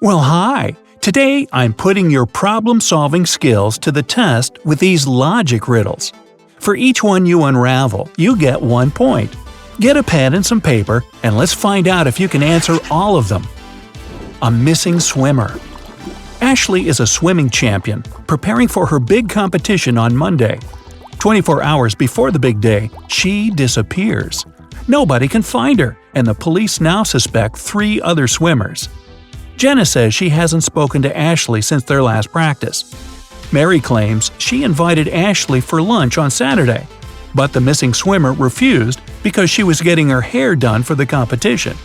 Well, hi! Today I'm putting your problem-solving skills to the test with these logic riddles. For each one you unravel, you get 1 point. Get a pen and some paper, and let's find out if you can answer all of them. A missing swimmer. Ashley is a swimming champion, preparing for her big competition on Monday. 24 hours before the big day, she disappears. Nobody can find her, and the police now suspect 3 other swimmers. Jenna says she hasn't spoken to Ashley since their last practice. Mary claims she invited Ashley for lunch on Saturday, but the missing swimmer refused because she was getting her hair done for the competition.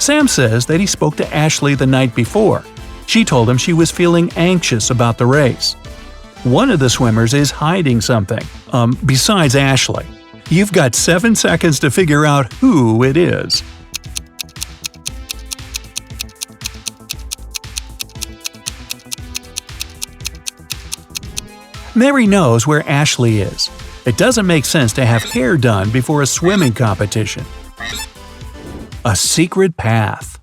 Sam says that he spoke to Ashley the night before. She told him she was feeling anxious about the race. One of the swimmers is hiding something, besides Ashley. You've got 7 seconds to figure out who it is. Mary knows where Ashley is. It doesn't make sense to have hair done before a swimming competition. A secret path.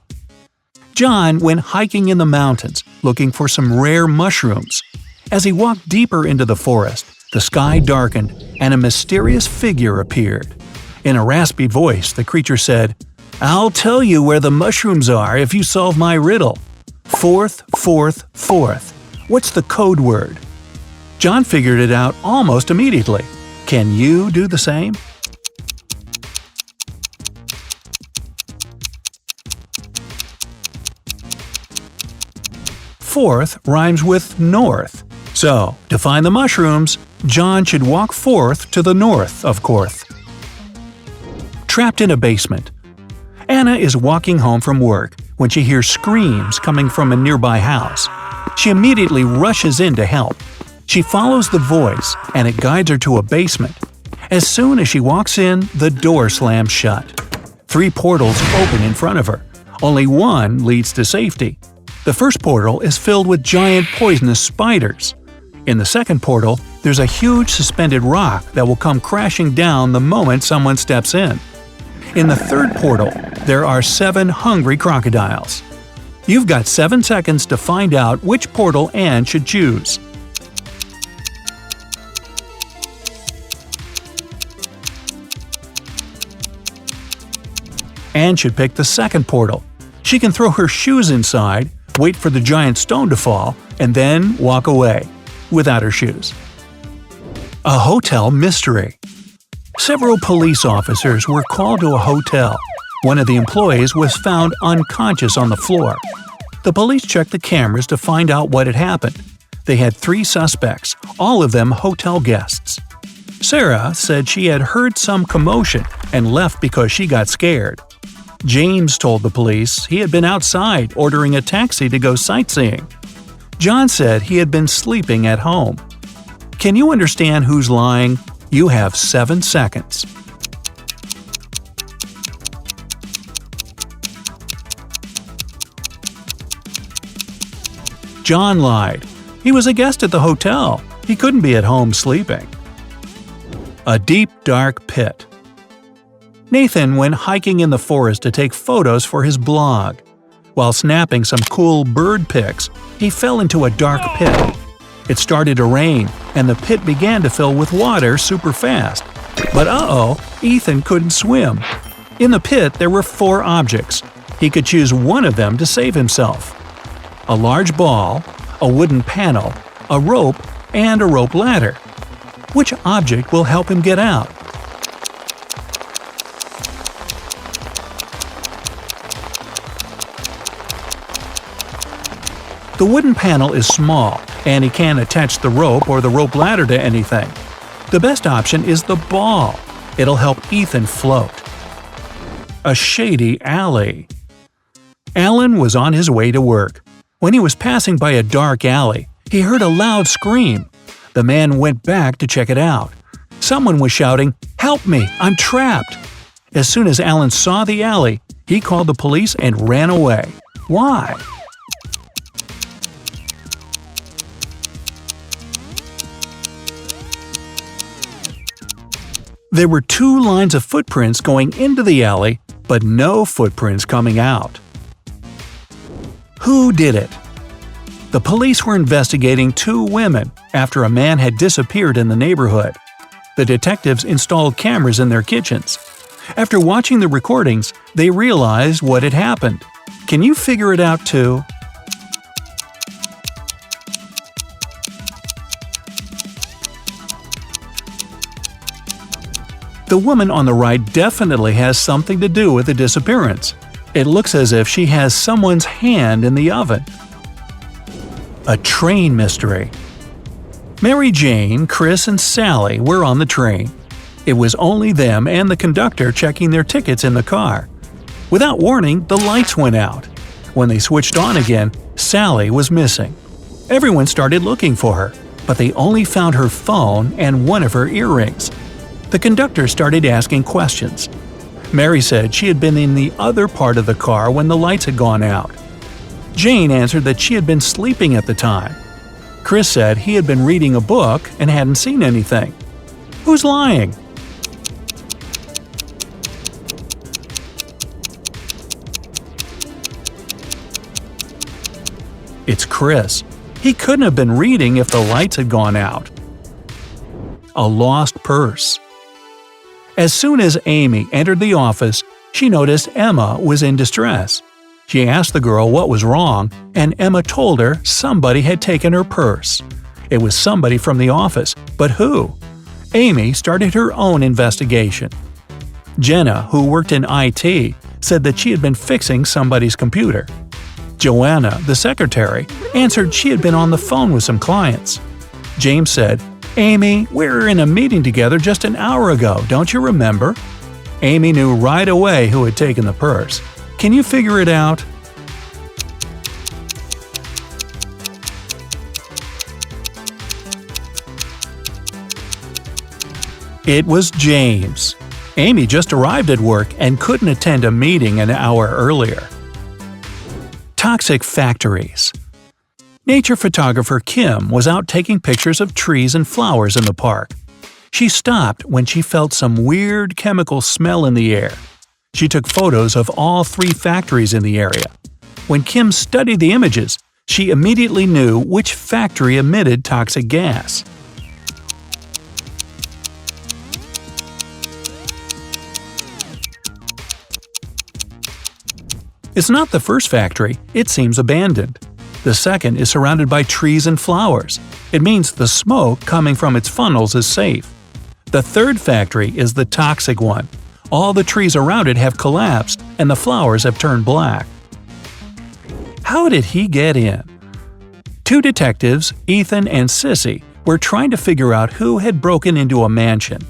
John went hiking in the mountains, looking for some rare mushrooms. As he walked deeper into the forest, the sky darkened and a mysterious figure appeared. In a raspy voice, the creature said, "I'll tell you where the mushrooms are if you solve my riddle. Fourth, fourth, fourth. What's the code word?" John figured it out almost immediately. Can you do the same? Fourth rhymes with north. So, to find the mushrooms, John should walk forth to the north, of course. Trapped in a basement. Anna is walking home from work when she hears screams coming from a nearby house. She immediately rushes in to help. She follows the voice, and it guides her to a basement. As soon as she walks in, the door slams shut. 3 portals open in front of her. Only one leads to safety. The first portal is filled with giant poisonous spiders. In the second portal, there's a huge suspended rock that will come crashing down the moment someone steps in. In the third portal, there are 7 hungry crocodiles. You've got 7 seconds to find out which portal Anne should choose. Anne should pick the second portal. She can throw her shoes inside, wait for the giant stone to fall, and then walk away, without her shoes. A hotel mystery. Several police officers were called to a hotel. One of the employees was found unconscious on the floor. The police checked the cameras to find out what had happened. They had 3 suspects, all of them hotel guests. Sarah said she had heard some commotion and left because she got scared. James told the police he had been outside ordering a taxi to go sightseeing. John said he had been sleeping at home. Can you understand who's lying? You have 7 seconds. John lied. He was a guest at the hotel. He couldn't be at home sleeping. A deep, dark pit. Nathan went hiking in the forest to take photos for his blog. While snapping some cool bird pics, he fell into a dark pit. It started to rain, and the pit began to fill with water super fast. But Ethan couldn't swim. In the pit, there were 4 objects. He could choose one of them to save himself. A large ball, a wooden panel, a rope, and a rope ladder. Which object will help him get out? The wooden panel is small, and he can't attach the rope or the rope ladder to anything. The best option is the ball. It'll help Ethan float. A shady alley. Alan was on his way to work. When he was passing by a dark alley, he heard a loud scream. The man went back to check it out. Someone was shouting, "Help me! I'm trapped!" As soon as Alan saw the alley, he called the police and ran away. Why? There were 2 lines of footprints going into the alley, but no footprints coming out. Who did it? The police were investigating two women after a man had disappeared in the neighborhood. The detectives installed cameras in their kitchens. After watching the recordings, they realized what had happened. Can you figure it out too? The woman on the right definitely has something to do with the disappearance. It looks as if she has someone's hand in the oven. A train mystery. Mary Jane, Chris, and Sally were on the train. It was only them and the conductor checking their tickets in the car. Without warning, the lights went out. When they switched on again, Sally was missing. Everyone started looking for her, but they only found her phone and one of her earrings. The conductor started asking questions. Mary said she had been in the other part of the car when the lights had gone out. Jane answered that she had been sleeping at the time. Chris said he had been reading a book and hadn't seen anything. Who's lying? It's Chris. He couldn't have been reading if the lights had gone out. A lost purse. As soon as Amy entered the office, she noticed Emma was in distress. She asked the girl what was wrong, and Emma told her somebody had taken her purse. It was somebody from the office, but who? Amy started her own investigation. Jenna, who worked in IT, said that she had been fixing somebody's computer. Joanna, the secretary, answered she had been on the phone with some clients. James said, "Amy, we were in a meeting together just an hour ago, don't you remember?" Amy knew right away who had taken the purse. Can you figure it out? It was James. Amy just arrived at work and couldn't attend a meeting an hour earlier. Toxic factories. Nature photographer Kim was out taking pictures of trees and flowers in the park. She stopped when she felt some weird chemical smell in the air. She took photos of all 3 factories in the area. When Kim studied the images, she immediately knew which factory emitted toxic gas. It's not the first factory, it seems abandoned. The second is surrounded by trees and flowers. It means the smoke coming from its funnels is safe. The third factory is the toxic one. All the trees around it have collapsed and the flowers have turned black. How did he get in? 2 detectives, Ethan and Sissy, were trying to figure out who had broken into a mansion.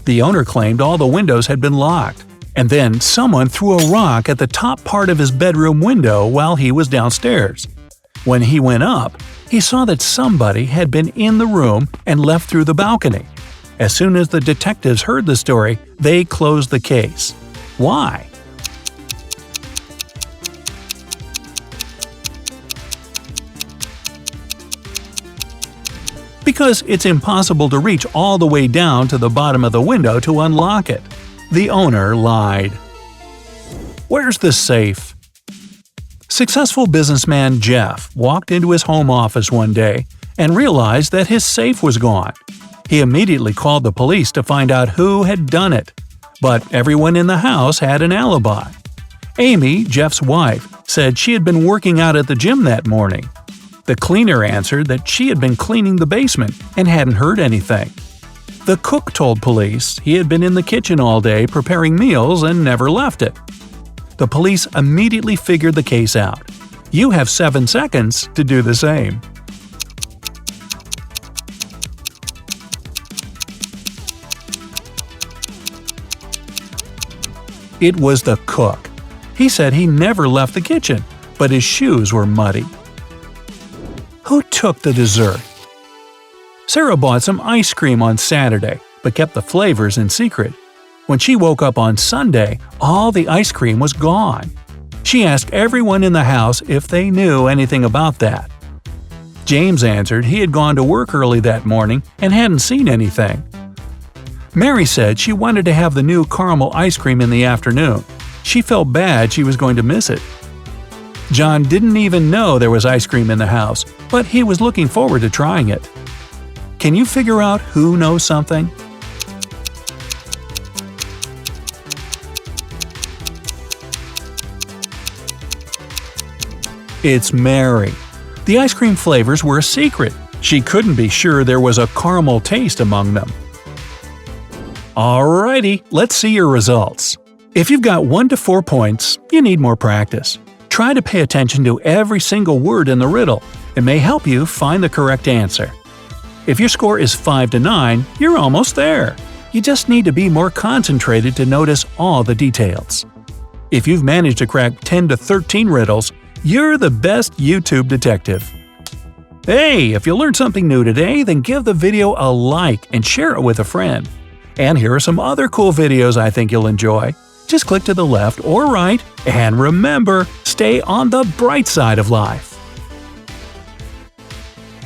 The owner claimed all the windows had been locked, and then someone threw a rock at the top part of his bedroom window while he was downstairs. When he went up, he saw that somebody had been in the room and left through the balcony. As soon as the detectives heard the story, they closed the case. Why? Because it's impossible to reach all the way down to the bottom of the window to unlock it. The owner lied. Where's the safe? Successful businessman Jeff walked into his home office one day and realized that his safe was gone. He immediately called the police to find out who had done it. But everyone in the house had an alibi. Amy, Jeff's wife, said she had been working out at the gym that morning. The cleaner answered that she had been cleaning the basement and hadn't heard anything. The cook told police he had been in the kitchen all day preparing meals and never left it. The police immediately figured the case out. You have 7 seconds to do the same. It was the cook. He said he never left the kitchen, but his shoes were muddy. Who took the dessert? Sarah bought some ice cream on Saturday, but kept the flavors in secret. When she woke up on Sunday, all the ice cream was gone. She asked everyone in the house if they knew anything about that. James answered he had gone to work early that morning and hadn't seen anything. Mary said she wanted to have the new caramel ice cream in the afternoon. She felt bad she was going to miss it. John didn't even know there was ice cream in the house, but he was looking forward to trying it. Can you figure out who knows something? It's Mary. The ice cream flavors were a secret. She couldn't be sure there was a caramel taste among them. Alrighty, let's see your results. If you've got 1 to 4 points, you need more practice. Try to pay attention to every single word in the riddle. It may help you find the correct answer. If your score is 5 to 9, you're almost there. You just need to be more concentrated to notice all the details. If you've managed to crack 10 to 13 riddles, you're the best YouTube detective. Hey, if you learned something new today, then give the video a like and share it with a friend. And here are some other cool videos I think you'll enjoy. Just click to the left or right, and remember, stay on the bright side of life.